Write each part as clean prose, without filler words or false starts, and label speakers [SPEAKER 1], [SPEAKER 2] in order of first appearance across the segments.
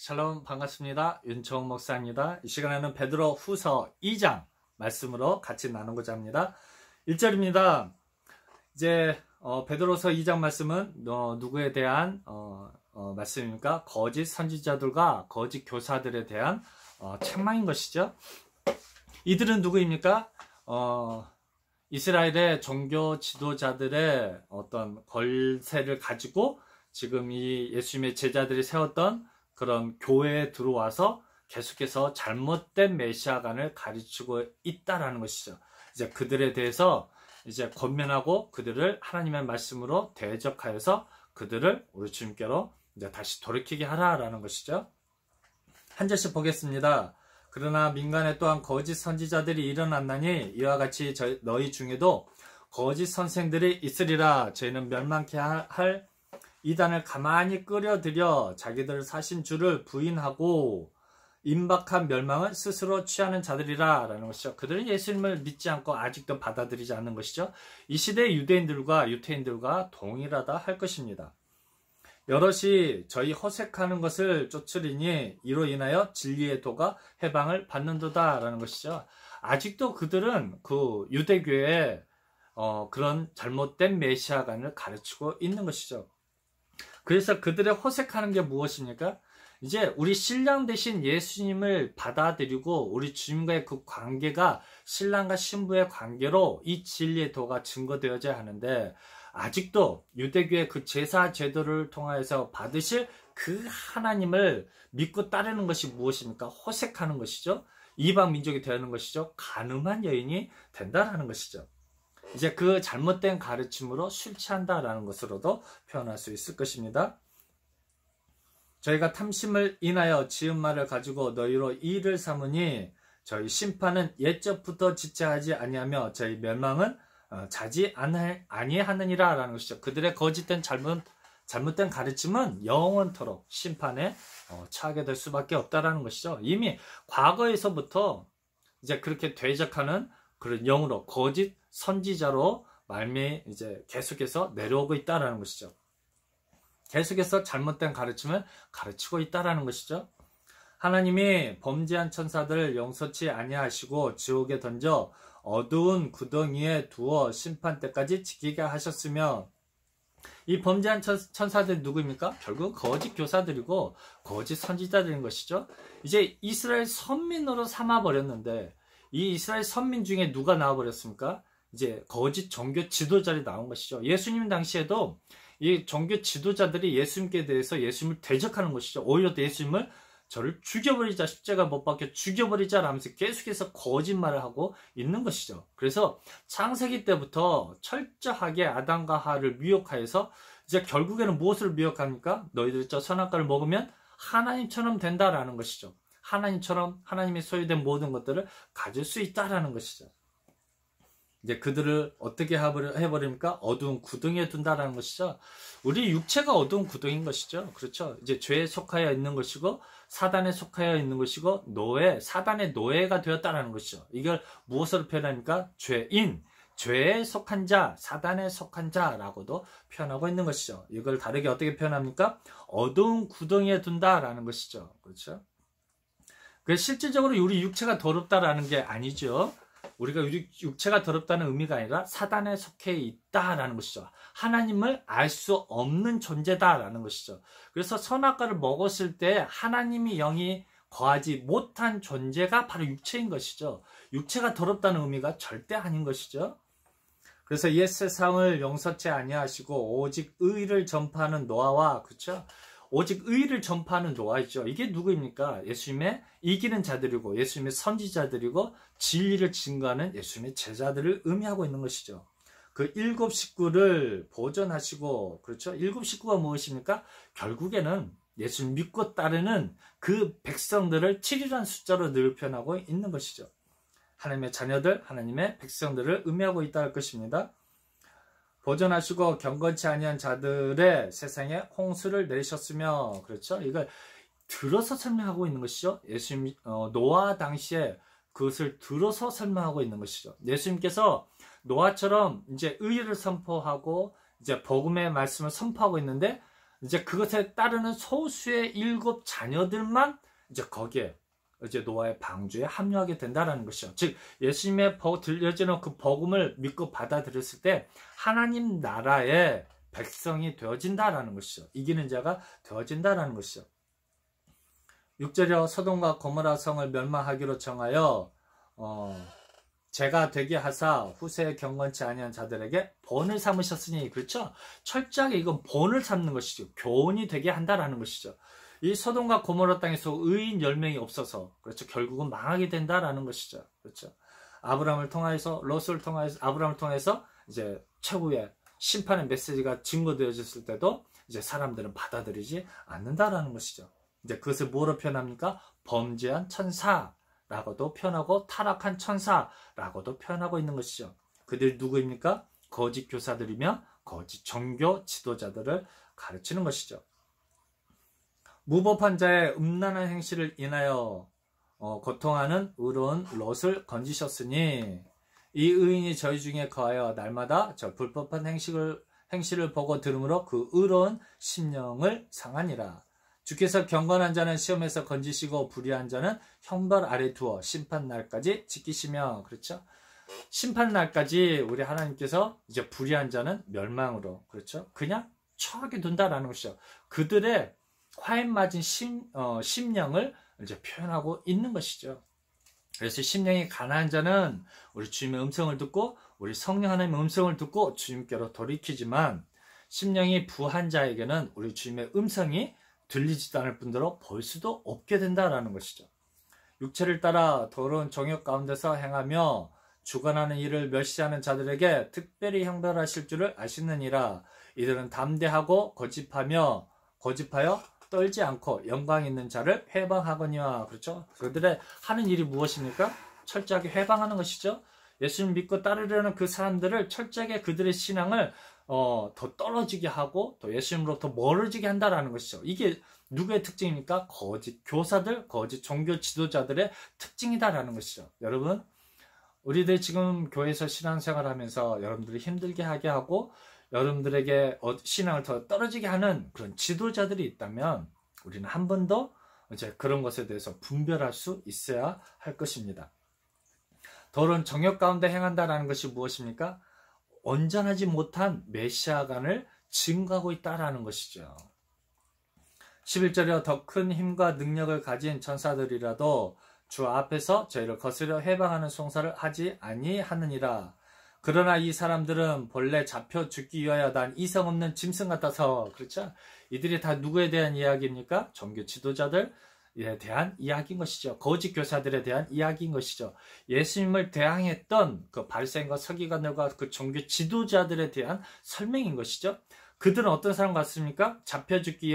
[SPEAKER 1] 샬롬 반갑습니다. 윤청욱 목사입니다. 이 시간에는 베드로 후서 2장 말씀으로 같이 나누고자 합니다. 1절입니다. 이제 베드로서 2장 말씀은 누구에 대한 말씀입니까? 거짓 선지자들과 거짓 교사들에 대한 책망인 것이죠. 이들은 누구입니까? 이스라엘의 종교 지도자들의 어떤 권세를 가지고 지금 이 예수님의 제자들이 세웠던 그런 교회에 들어와서 계속해서 잘못된 메시아관을 가르치고 있다라는 것이죠. 이제 그들에 대해서 이제 권면하고 그들을 하나님의 말씀으로 대적하여서 그들을 우리 주님께로 이제 다시 돌이키게 하라라는 것이죠. 한 절씩 보겠습니다. 그러나 민간에 또한 거짓 선지자들이 일어났나니 이와 같이 너희 중에도 거짓 선생들이 있으리라. 저희는 멸망케 할 이단을 가만히 끌어들여 자기들 사신 주를 부인하고 임박한 멸망을 스스로 취하는 자들이라 라는 것이죠. 그들은 예수님을 믿지 않고 아직도 받아들이지 않는 것이죠. 이 시대의 유대인들과 유태인들과 동일하다 할 것입니다. 여럿이 저희 허색하는 것을 쫓으리니 이로 인하여 진리의 도가 해방을 받는도다 라는 것이죠. 아직도 그들은 그 유대교의 그런 잘못된 메시아관을 가르치고 있는 것이죠. 그래서 그들의 허색하는 게 무엇입니까? 이제 우리 신랑 대신 예수님을 받아들이고 우리 주님과의 그 관계가 신랑과 신부의 관계로 이 진리의 도가 증거되어져야 하는데 아직도 유대교의 그 제사 제도를 통하여서 받으실 그 하나님을 믿고 따르는 것이 무엇입니까? 허색하는 것이죠. 이방 민족이 되는 것이죠. 간음한 여인이 된다라는 것이죠. 이제 그 잘못된 가르침으로 술 취한다라는 것으로도 표현할 수 있을 것입니다. 저희가 탐심을 인하여 지은 말을 가지고 너희로 이의를 삼으니 저희 심판은 옛적부터 지체하지 아니하며 저희 멸망은 자지 아니하느니라 라는 것이죠. 그들의 거짓된 잘못된 가르침은 영원토록 심판에 처하게 될 수밖에 없다라는 것이죠. 이미 과거에서부터 이제 그렇게 대적하는 그런 영으로 거짓 선지자로 말미 이제 계속해서 내려오고 있다라는 것이죠. 계속해서 잘못된 가르침을 가르치고 있다라는 것이죠. 하나님이 범죄한 천사들을 용서치 아니하시고 지옥에 던져 어두운 구덩이에 두어 심판 때까지 지키게 하셨으며 이 범죄한 천사들이 누구입니까? 결국 거짓 교사들이고 거짓 선지자들인 것이죠. 이제 이스라엘 선민으로 삼아버렸는데 이 이스라엘 선민 중에 누가 나와버렸습니까? 이제 거짓 종교 지도자들이 나온 것이죠. 예수님 당시에도 이 종교 지도자들이 예수님께 대해서 예수님을 대적하는 것이죠. 오히려 예수님을 저를 죽여버리자, 십자가 못 박혀 죽여버리자 라면서 계속해서 거짓말을 하고 있는 것이죠. 그래서 창세기 때부터 철저하게 아담과 하와를 미혹하여서 이제 결국에는 무엇을 미혹합니까? 너희들이 저 선악과를 먹으면 하나님처럼 된다라는 것이죠. 하나님처럼 하나님의 소유된 모든 것들을 가질 수 있다라는 것이죠. 이제 그들을 어떻게 해버립니까? 어두운 구덩이에 둔다라는 것이죠. 우리 육체가 어두운 구덩이인 것이죠. 그렇죠. 이제 죄에 속하여 있는 것이고, 사단에 속하여 있는 것이고, 사단의 노예가 되었다라는 것이죠. 이걸 무엇으로 표현합니까? 죄에 속한 자, 사단에 속한 자라고도 표현하고 있는 것이죠. 이걸 다르게 어떻게 표현합니까? 어두운 구덩이에 둔다라는 것이죠. 그렇죠. 그래서 실질적으로 우리 육체가 더럽다라는 게 아니죠. 우리가 육체가 더럽다는 의미가 아니라 사단에 속해 있다라는 것이죠. 하나님을 알 수 없는 존재다라는 것이죠. 그래서 선악과를 먹었을 때 하나님이 영이 거하지 못한 존재가 바로 육체인 것이죠. 육체가 더럽다는 의미가 절대 아닌 것이죠. 그래서 옛 세상을 용서치 아니하시고 오직 의를 전파하는 노아와 그렇죠? 오직 의를 전파하는 노아이죠. 이게 누구입니까? 예수님의 이기는 자들이고 예수님의 선지자들이고 진리를 증거하는 예수님의 제자들을 의미하고 있는 것이죠. 그 일곱 식구를 보존하시고 그렇죠? 일곱 식구가 무엇입니까? 결국에는 예수님 믿고 따르는 그 백성들을 7이라는 숫자로 늘 표현하고 있는 것이죠. 하나님의 자녀들, 하나님의 백성들을 의미하고 있다 할 것입니다. 보존하시고 경건치 아니한 자들의 세상에 홍수를 내리셨으며 그렇죠? 이걸 들어서 설명하고 있는 것이죠. 예수님 노아 당시에 그것을 들어서 설명하고 있는 것이죠. 예수님께서 노아처럼 이제 의를 선포하고 이제 복음의 말씀을 선포하고 있는데 이제 그것에 따르는 소수의 7 자녀들만 이제 거기에 이제 노아의 방주에 합류하게 된다라는 것이죠. 즉 예수님의 들려지는 그 복음을 믿고 받아들였을 때 하나님 나라의 백성이 되어진다라는 것이죠. 이기는 자가 되어진다라는 것이죠. 6절이요. 소돔과 고모라 성을 멸망하기로 정하여 죄가 되게 하사 후세에 경건치 아니한 자들에게 본을 삼으셨으니, 그렇죠? 철저하게 이건 본을 삼는 것이죠. 교훈이 되게 한다라는 것이죠. 이 소돔과 고모라 땅에서 의인 10명이 없어서, 그렇죠, 결국은 망하게 된다라는 것이죠. 그렇죠? 아브라함을 통해서, 롯을 통해서, 아브라함을 통해서 이제 최후의 심판의 메시지가 증거되어졌을 때도 이제 사람들은 받아들이지 않는다라는 것이죠. 이제 그것을 뭐로 표현합니까? 범죄한 천사라고도 표현하고 타락한 천사라고도 표현하고 있는 것이죠. 그들이 누구입니까? 거짓 교사들이며 거짓 종교 지도자들을 가르치는 것이죠. 무법한 자의 음란한 행실을 인하여 고통하는 의로운 롯을 건지셨으니 이 의인이 저희 중에 거하여 날마다 저 불법한 행실을 보고 들으므로 그 의로운 심령을 상하니라. 주께서 경건한 자는 시험에서 건지시고 불의한 자는 형벌 아래 두어 심판 날까지 지키시며, 그렇죠? 심판 날까지 우리 하나님께서 이제 불의한 자는 멸망으로, 그렇죠? 그냥 처하게 둔다라는 것이죠. 그들의 화에 맞은 심령을 이제 표현하고 있는 것이죠. 그래서 심령이 가난한 자는 우리 주님의 음성을 듣고 우리 성령 하나님의 음성을 듣고 주님께로 돌이키지만, 심령이 부한 자에게는 우리 주님의 음성이 들리지도 않을 뿐더러 볼 수도 없게 된다라는 것이죠. 육체를 따라 더러운 정욕 가운데서 행하며 주관하는 일을 멸시하는 자들에게 특별히 형벌하실 줄을 아시느니라. 이들은 담대하고 거짓하여 떨지 않고 영광 있는 자를 회방하거니와, 그렇죠? 그들의 하는 일이 무엇입니까? 철저하게 회방하는 것이죠. 예수님 믿고 따르려는 그 사람들을 철저하게 그들의 신앙을 더 떨어지게 하고 또 예수님으로부터 멀어지게 한다라는 것이죠. 이게 누구의 특징입니까? 거짓 교사들, 거짓 종교 지도자들의 특징이다라는 것이죠. 여러분, 우리들 지금 교회에서 신앙생활 하면서 여러분들이 힘들게 하게 하고 여러분들에게 신앙을 더 떨어지게 하는 그런 지도자들이 있다면 우리는 한 번 더 이제 그런 것에 대해서 분별할 수 있어야 할 것입니다. 더러운 정욕 가운데 행한다라는 것이 무엇입니까? 온전하지 못한 메시아간을 증거하고 있다라는 것이죠. 11절에 더 큰 힘과 능력을 가진 천사들이라도 주 앞에서 저희를 거스려 해방하는 송사를 하지 아니하느니라. 그러나 이 사람들은 본래 잡혀 죽기 위하여 난 이성 없는 짐승 같아서, 그렇죠? 이들이 다 누구에 대한 이야기입니까? 종교 지도자들에 대한 이야기인 것이죠. 거짓 교사들에 대한 이야기인 것이죠. 예수님을 대항했던 그 바리새인과 서기관들과 그 종교 지도자들에 대한 설명인 것이죠. 그들은 어떤 사람 같습니까? 잡혀 죽기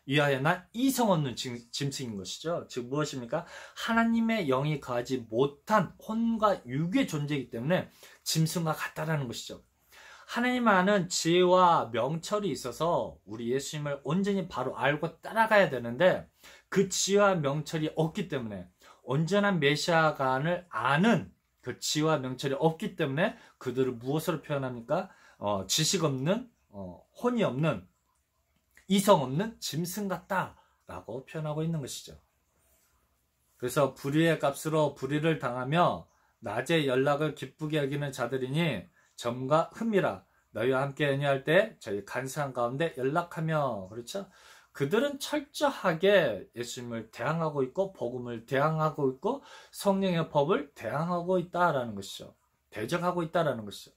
[SPEAKER 1] 위하여 난 이성 없는 짐승인 것이죠. 즉 무엇입니까? 하나님의 영이 거하지 못한 혼과 육의 존재이기 때문에 짐승과 같다라는 것이죠. 하나님 아는 지혜와 명철이 있어서 우리 예수님을 온전히 바로 알고 따라가야 되는데 그 지혜와 명철이 없기 때문에, 온전한 메시아간을 아는 그 지혜와 명철이 없기 때문에 그들을 무엇으로 표현합니까? 지식 없는, 혼이 없는, 이성 없는 짐승 같다라고 표현하고 있는 것이죠. 그래서 불의의 값으로 불의를 당하며 낮에 연락을 기쁘게 여기는 자들이니 점과 흠이라. 너희와 함께 연회할 때 저희 간사한 가운데 연락하며, 그렇죠? 그들은 철저하게 예수님을 대항하고 있고 복음을 대항하고 있고 성령의 법을 대항하고 있다라는 것이죠. 대적하고 있다라는 것이죠.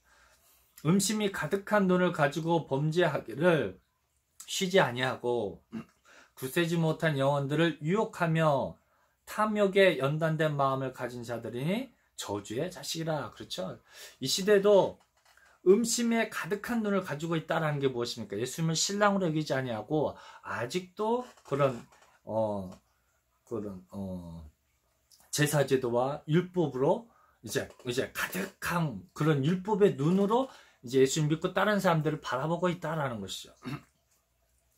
[SPEAKER 1] 음심이 가득한 눈을 가지고 범죄하기를 쉬지 아니하고 굳세지 못한 영혼들을 유혹하며 탐욕에 연단된 마음을 가진 자들이니 저주의 자식이라. 그렇죠? 이 시대도 음심에 가득한 눈을 가지고 있다라는 게 무엇입니까? 예수님을 신랑으로 여기지 아니하고 아직도 그런 제사제도와 율법으로 이제 가득한 그런 율법의 눈으로 이제 예수님 믿고 다른 사람들을 바라보고 있다라는 것이죠.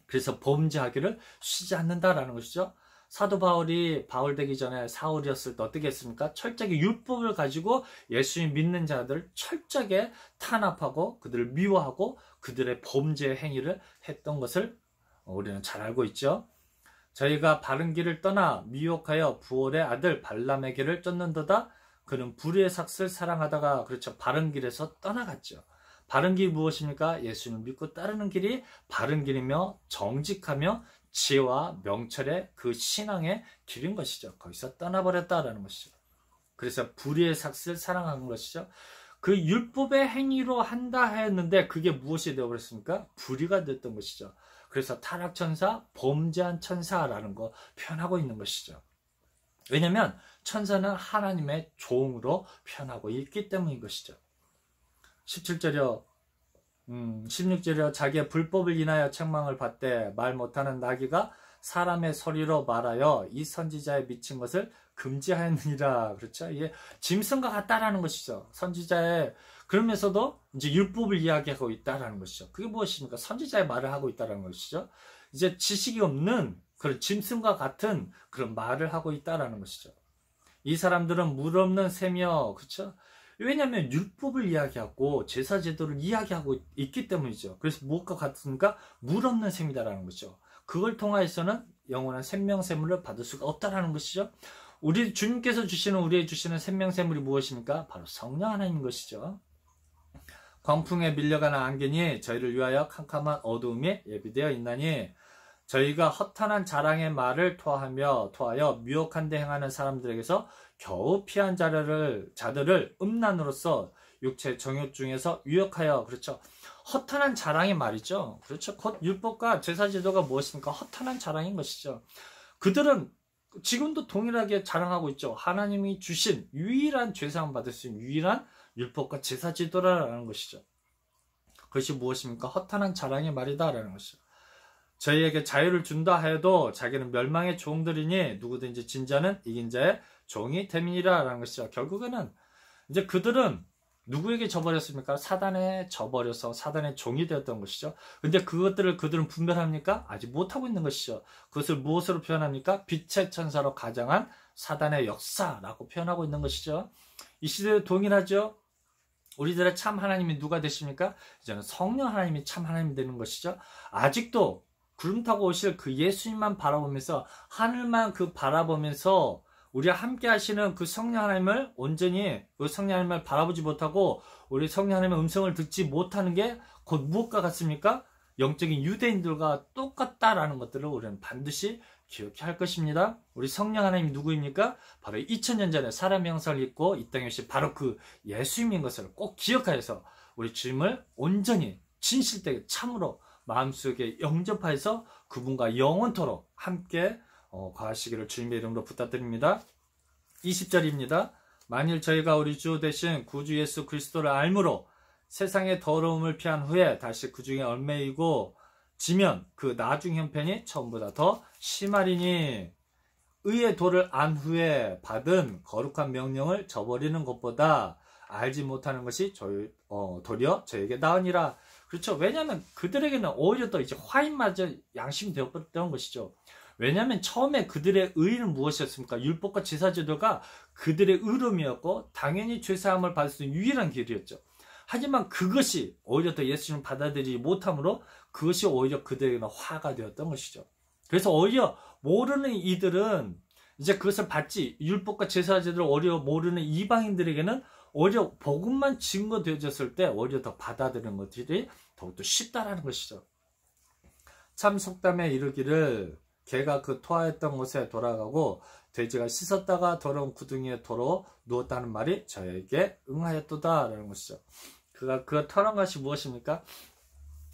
[SPEAKER 1] 그래서 범죄하기를 쉬지 않는다라는 것이죠. 사도 바울이 바울 되기 전에 사울이었을 때 어떻게 했습니까? 철저하게 율법을 가지고 예수님 믿는 자들을 철저하게 탄압하고 그들을 미워하고 그들의 범죄 행위를 했던 것을 우리는 잘 알고 있죠. 저희가 바른 길을 떠나 미혹하여 부올의 아들 발람에게를 쫓는도다. 그는 불의의 삭슬 사랑하다가 그렇죠. 바른 길에서 떠나갔죠. 바른 길이 무엇입니까? 예수님을 믿고 따르는 길이 바른 길이며 정직하며 지혜와 명철의 그 신앙의 길인 것이죠. 거기서 떠나버렸다라는 것이죠. 그래서 불의의 삭슬 사랑하는 것이죠. 그 율법의 행위로 한다 했는데 그게 무엇이 되어버렸습니까? 불의가 됐던 것이죠. 그래서 타락천사, 범죄한 천사라는 거 표현하고 있는 것이죠. 왜냐하면 천사는 하나님의 종으로 표현하고 있기 때문인 것이죠. 17절이요. 16절이요. 자기의 불법을 인하여 책망을 받되 말 못하는 나귀가 사람의 소리로 말하여 이 선지자의 미친 것을 금지하였느니라. 그렇죠? 이게 짐승과 같다라는 것이죠. 선지자의 그러면서도 이제 율법을 이야기하고 있다라는 것이죠. 그게 무엇입니까? 선지자의 말을 하고 있다라는 것이죠. 이제 지식이 없는 그런 짐승과 같은 그런 말을 하고 있다라는 것이죠. 이 사람들은 물 없는 새며, 그렇죠? 왜냐하면 율법을 이야기하고 제사 제도를 이야기하고 있기 때문이죠. 그래서 무엇과 같습니까? 물 없는 셈이다라는 거죠. 그걸 통하여서는 영원한 생명샘물을 받을 수가 없다라는 것이죠. 우리 주님께서 주시는 우리에게 주시는 생명샘물이 무엇입니까? 바로 성령 하나님인 것이죠. 광풍에 밀려가는 안개니 저희를 위하여 캄캄한 어두움이 예비되어 있나니 저희가 허탄한 자랑의 말을 토하여 미혹한 데 행하는 사람들에게서 겨우 피한 자들을 음란으로서 육체 정욕 중에서 유혹하여, 그렇죠. 허탄한 자랑의 말이죠. 그렇죠. 곧 율법과 제사제도가 무엇입니까? 허탄한 자랑인 것이죠. 그들은 지금도 동일하게 자랑하고 있죠. 하나님이 주신 유일한 죄사함 받을 수 있는 유일한 율법과 제사제도라는 것이죠. 그것이 무엇입니까? 허탄한 자랑의 말이다라는 것이죠. 저희에게 자유를 준다 해도 자기는 멸망의 종들이니 누구든지 진자는 이긴 자의 종이 됨이니라라는 것이죠. 결국에는 이제 그들은 누구에게 져버렸습니까? 사단에 져버려서 사단의 종이 되었던 것이죠. 근데 그것들을 그들은 분별합니까? 아직 못하고 있는 것이죠. 그것을 무엇으로 표현합니까? 빛의 천사로 가장한 사단의 역사라고 표현하고 있는 것이죠. 이 시대에 동일하죠. 우리들의 참 하나님이 누가 되십니까? 이제는 성령 하나님이 참 하나님이 되는 것이죠. 아직도 구름 타고 오실 그 예수님만 바라보면서 하늘만 그 바라보면서 우리와 함께 하시는 그 성령 하나님을 온전히 그 성령 하나님을 바라보지 못하고 우리 성령 하나님의 음성을 듣지 못하는 게 곧 무엇과 같습니까? 영적인 유대인들과 똑같다라는 것들을 우리는 반드시 기억해야 할 것입니다. 우리 성령 하나님이 누구입니까? 바로 2000년 전에 사람의 형상을 입고 이 땅에 오신 바로 그 예수님인 것을 꼭 기억하여서 우리 주님을 온전히 진실되게 참으로 마음속에 영접하여서 그분과 영원토록 함께 거하시기를 주님의 이름으로 부탁드립니다. 20절입니다. 만일 저희가 우리 주 대신 구주 예수 그리스도를 알므로 세상의 더러움을 피한 후에 다시 그 중에 얽매이고 지면 그 나중 형편이 처음보다 더 심하리니 의의 도를 안 후에 받은 거룩한 명령을 저버리는 것보다 알지 못하는 것이 도리어 저에게 나으니라. 그렇죠. 왜냐하면 그들에게는 오히려 더 이제 화인마저 양심이 되었던 것이죠. 왜냐하면 처음에 그들의 의는 무엇이었습니까? 율법과 제사제도가 그들의 의로움이었고 당연히 죄사함을 받을 수 있는 유일한 길이었죠. 하지만 그것이 오히려 더 예수님을 받아들이지 못함으로 그것이 오히려 그들에게는 화가 되었던 것이죠. 그래서 오히려 모르는 이들은 이제 그것을 받지 율법과 제사제도를 오히려 모르는 이방인들에게는 오히려 복음만 증거되어졌을 때 오히려 더 받아들이는 것들이 더욱더 쉽다라는 것이죠. 참 속담에 이르기를 개가 그 토하였던 곳에 돌아가고 돼지가 씻었다가 더러운 구덩이에 도로 누웠다는 말이 저에게 응하였도다라는 것이죠. 그 털은 것이 무엇입니까?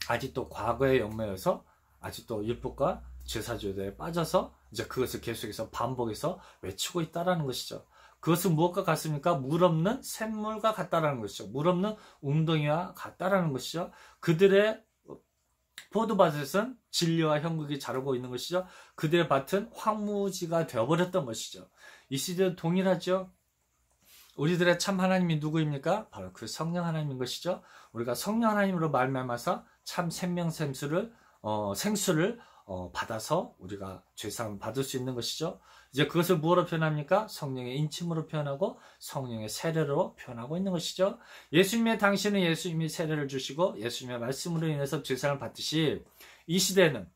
[SPEAKER 1] 아직도 과거의 영매여서 아직도 율법과 제사제도에 빠져서 이제 그것을 계속해서 반복해서 외치고 있다라는 것이죠. 그것은 무엇과 같습니까? 물 없는 샘물과 같다라는 것이죠. 물 없는 웅덩이와 같다라는 것이죠. 그들의 포도밭에서는 진리와 형국이 자라고 있는 것이죠. 그들의 밭은 황무지가 되어버렸던 것이죠. 이 시대도 동일하죠. 우리들의 참 하나님이 누구입니까? 바로 그 성령 하나님인 것이죠. 우리가 성령 하나님으로 말미암아서 참 생수를 받아서 우리가 죄사함을 받을 수 있는 것이죠. 이제 그것을 무엇으로 표현합니까? 성령의 인침으로 표현하고 성령의 세례로 표현하고 있는 것이죠. 예수님의 당신은 예수님이 세례를 주시고 예수님의 말씀으로 인해서 죄사함을 받듯이 이 시대에는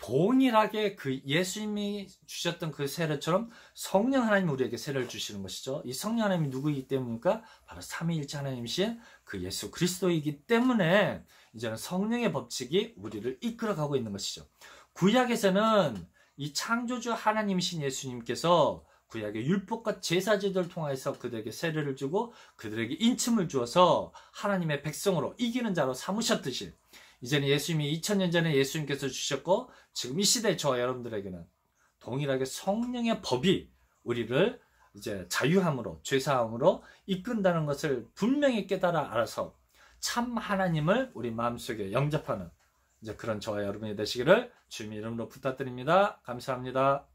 [SPEAKER 1] 동일하게 그 예수님이 주셨던 그 세례처럼 성령 하나님이 우리에게 세례를 주시는 것이죠. 이 성령 하나님이 누구이기 때문입니까? 바로 삼위일체 하나님이신 그 예수 그리스도이기 때문에 이제는 성령의 법칙이 우리를 이끌어가고 있는 것이죠. 구약에서는 이 창조주 하나님이신 예수님께서 구약의 율법과 제사제도를 통해서 그들에게 세례를 주고 그들에게 인침을 주어서 하나님의 백성으로 이기는 자로 삼으셨듯이 이제는 예수님이 2000년 전에 예수님께서 주셨고 지금 이 시대 저와 여러분들에게는 동일하게 성령의 법이 우리를 이제 자유함으로 죄사함으로 이끈다는 것을 분명히 깨달아 알아서 참 하나님을 우리 마음속에 영접하는 이제 그런 저와 여러분이 되시기를 주님의 이름으로 부탁드립니다. 감사합니다.